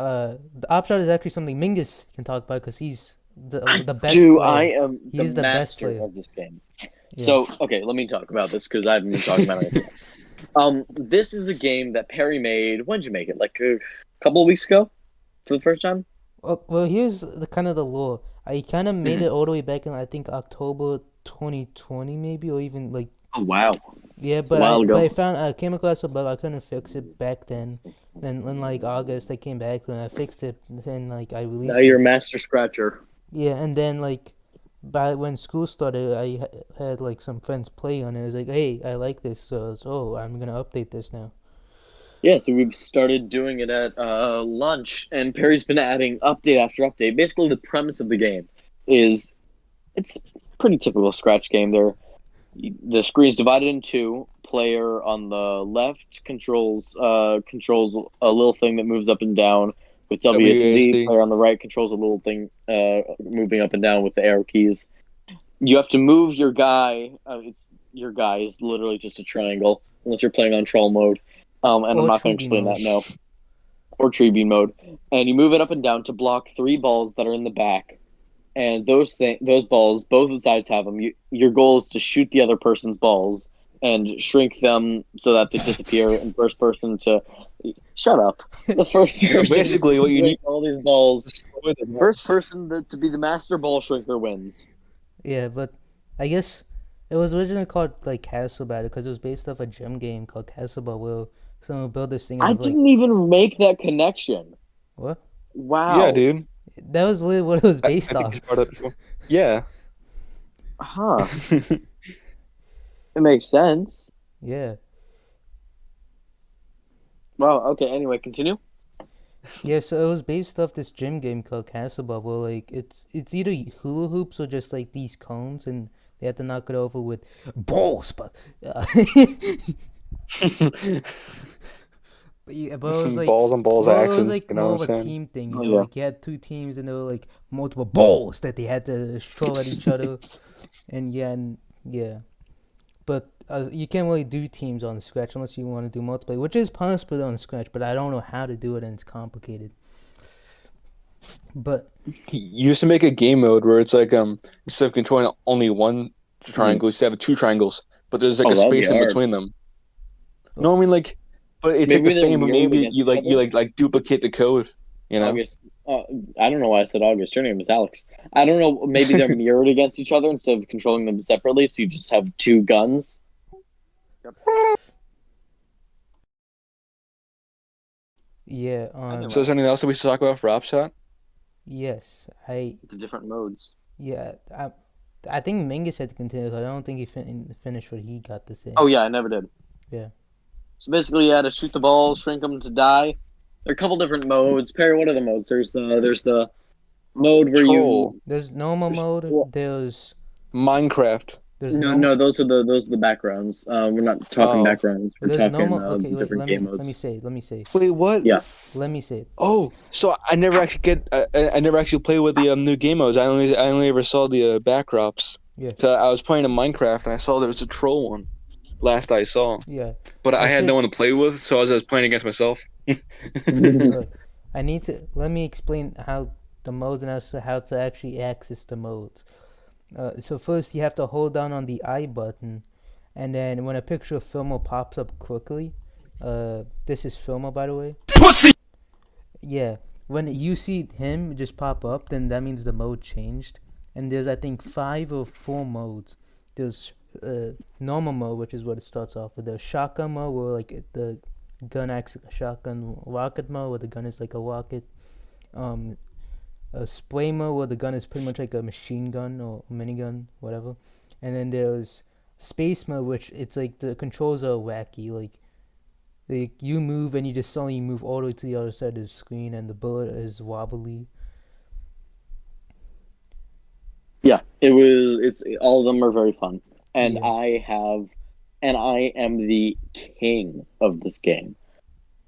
The Oppshot is actually something Mingus can talk about because he's the best Dude, I player. am the He's the best master player. of this game. Yeah. So, okay, let me talk about this because I haven't been talking about it yet. This is a game that Parry made. When did you make it? Like a couple of weeks ago for the first time? Well, here's the kind of the lore. I kind of made Mhm. it all the way back in I think October 2020 maybe, or even like Oh, wow. yeah. A while I ago. found I came across a bug. I couldn't fix it back then. Then in like August I came back and I fixed it and like I Now released you're a it. master scratcher. Yeah, and then like by when school started, had like some friends play on it. I was like, hey, I like this, so I'm gonna update this now. Yeah, so we've started doing it at lunch, and Perry's been adding update after update. Basically, the premise of the game is it's pretty typical Scratch game. The screen's divided in two. Player on the left controls a little thing that moves up and down with WSD. WASD. Player on the right controls a little thing moving up and down with the arrow keys. You have to move your guy. It's your guy is literally just a triangle unless you're playing on troll mode. And I'm Or not going to Tribune explain that mode. now. Or tree mode, and you move it up and down to block three balls that are in the back. And those balls, both sides have them. Your goal is to shoot the other person's balls and shrink them so that they disappear. And first person to shut up. The first So person basically, what to you shrink need all these balls. is with it. First person to be the master ball shrinker wins. Yeah, but I guess it was originally called like Castle Battle because it was based off a gem game called Castle Battle where someone built this thing out I of like didn't even make that connection. what? Yeah, Wow. dude. That was literally what it was I based think off. you brought it before. Yeah. Huh. It makes sense. Yeah. Well, okay, anyway, continue. Yeah, so it was based off this gym game called Castle Bubble. Like it's either hula hoops or just like these cones, and they had to knock it over with balls. But but it was Some like balls on balls well, it was action. like You know more what of a I'm saying? team thing. Oh, yeah. Like you had two teams, and there were like multiple balls that they had to throw at each other, and yeah. But you can't really do teams on Scratch unless you want to do multiplayer, which is possible on Scratch. But I don't know how to do it, and it's complicated. But You used to make a game mode where it's like instead of controlling only one triangle, you used to have two triangles, but there's like Oh, a that'd be space in hard. between them. No, I mean like, but it's like Maybe the they're same, but mirrored maybe against you each like other? you like duplicate the code. You know? August. I don't know why I said August. Your name is Alex. I don't know. Maybe they're mirrored against each other instead of controlling them separately. So you just have two guns. yeah, Anyway. So is there anything else that we should talk about for Oppshot? yes, The different modes. yeah, I think Mingus had to continue 'cause I don't think he finished what he got to say. Oh yeah, I never did. Yeah. So basically, you had to shoot the ball, shrink them to die. There are a couple different modes. Perry, what are the modes? There's the mode where Troll, There's normal mode. well, Minecraft. There's no, those are the backgrounds. We're not talking Oh, backgrounds. We're there's talking normal. Okay, wait. different game Let me modes. say it. Let me say it. wait, what? Yeah. Let me say it. Oh, so I never actually I never actually played with the new game modes. I only ever saw the backdrops. Yeah. So I was playing in Minecraft and I saw there was a troll one. Last I saw, Yeah. but I had should- no one to play with, so I was playing against myself. Look, I need to let me explain how the modes and also how to actually access the modes. So first you have to hold down on the I button, and then when a picture of Filmo pops up quickly, this is Filmo by the way. Pussy. Yeah, when you see him just pop up, then that means the mode changed. And there's I think 5 or 4 modes. There's normal mode, which is what it starts off with. There's shotgun mode, where like the gun acts like a shotgun. Rocket mode, where the gun is like a rocket. A spray mode, where the gun is pretty much like a machine gun or minigun, whatever. And then there's space mode, which it's like the controls are wacky. Like you move and you just suddenly move all the way to the other side of the screen, and the bullet is wobbly. Yeah, it's all of them are very fun, and Yeah. I am the king of this game.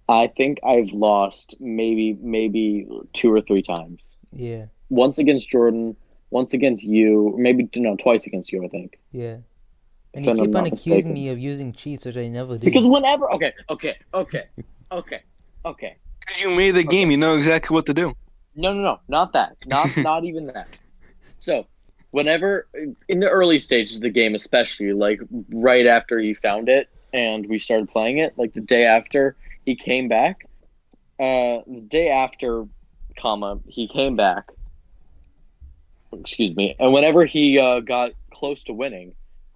I think I've lost maybe 2 or 3 times. Yeah, Once against Jordan, once against you, maybe no, twice against you, I think. yeah. And If you I'm keep on not accusing mistaken. me of using cheats, which I never do. Because whenever okay, Because you made the game, you know exactly what to do. No, not that. Not even that. So, whenever in the early stages of the game, especially like right after he found it and we started playing it, like the day after he came back, the day after, he came back. Excuse me. And whenever he got close to winning,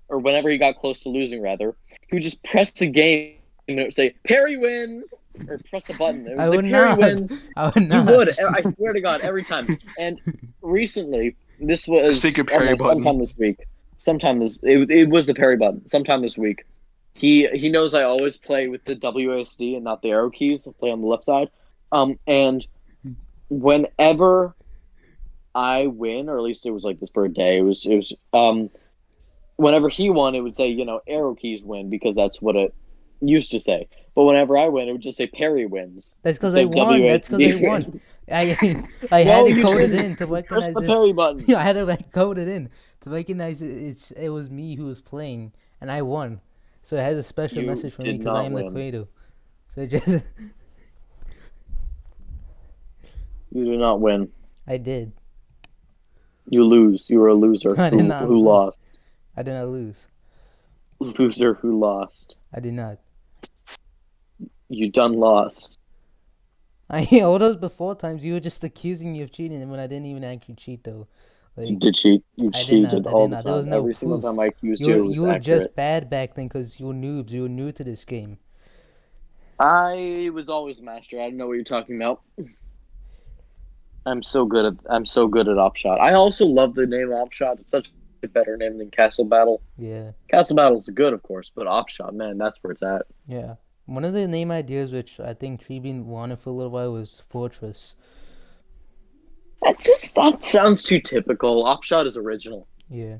or whenever he got close to losing, rather, he would just press the game and it would say Parry wins, or press the button. It I would would say Parry not. wins. I would You not. would. I swear to God, every time. And recently, this was Secret Parry button. sometime this week. It was the Parry button. Sometime this week, he knows I always play with the WASD and not the arrow keys. I play on the left side. And whenever I win, or at least it was like this for a day, it was whenever he won, it would say, arrow keys win, because that's what it used to say. But whenever I win, it would just say Parry wins. That's because So I won. That's because I won. I had to code it in to Press recognize the Parry button. Yeah, I had to code it in to recognize it was me who was playing, and I won. So it has a special You message for me did because I not am the win. creator. So it just You do not win. I did. You lose. You were a loser I did not who lose. lost. I did not lose. Loser who lost. I did not. You done lost. All those before times you were just accusing me of cheating, and when I didn't even actually cheat though. You Like did cheat. You I did cheated not. I all did the not. time. There was no Every single proof. time I accused You you, were, it was you were accurate. just bad back then because you were noobs. You were new to this game. I was always a master. I don't know what you're talking about. I'm so good at Oppshot. I also love the name Oppshot. It's such a better name than Castle Battle. Yeah. Castle Battle's good, of course, but Oppshot, man, that's where it's at. Yeah. One of the name ideas which I think Treebean wanted for a little while was Fortress. That sounds too typical. Oppshot is original. Yeah.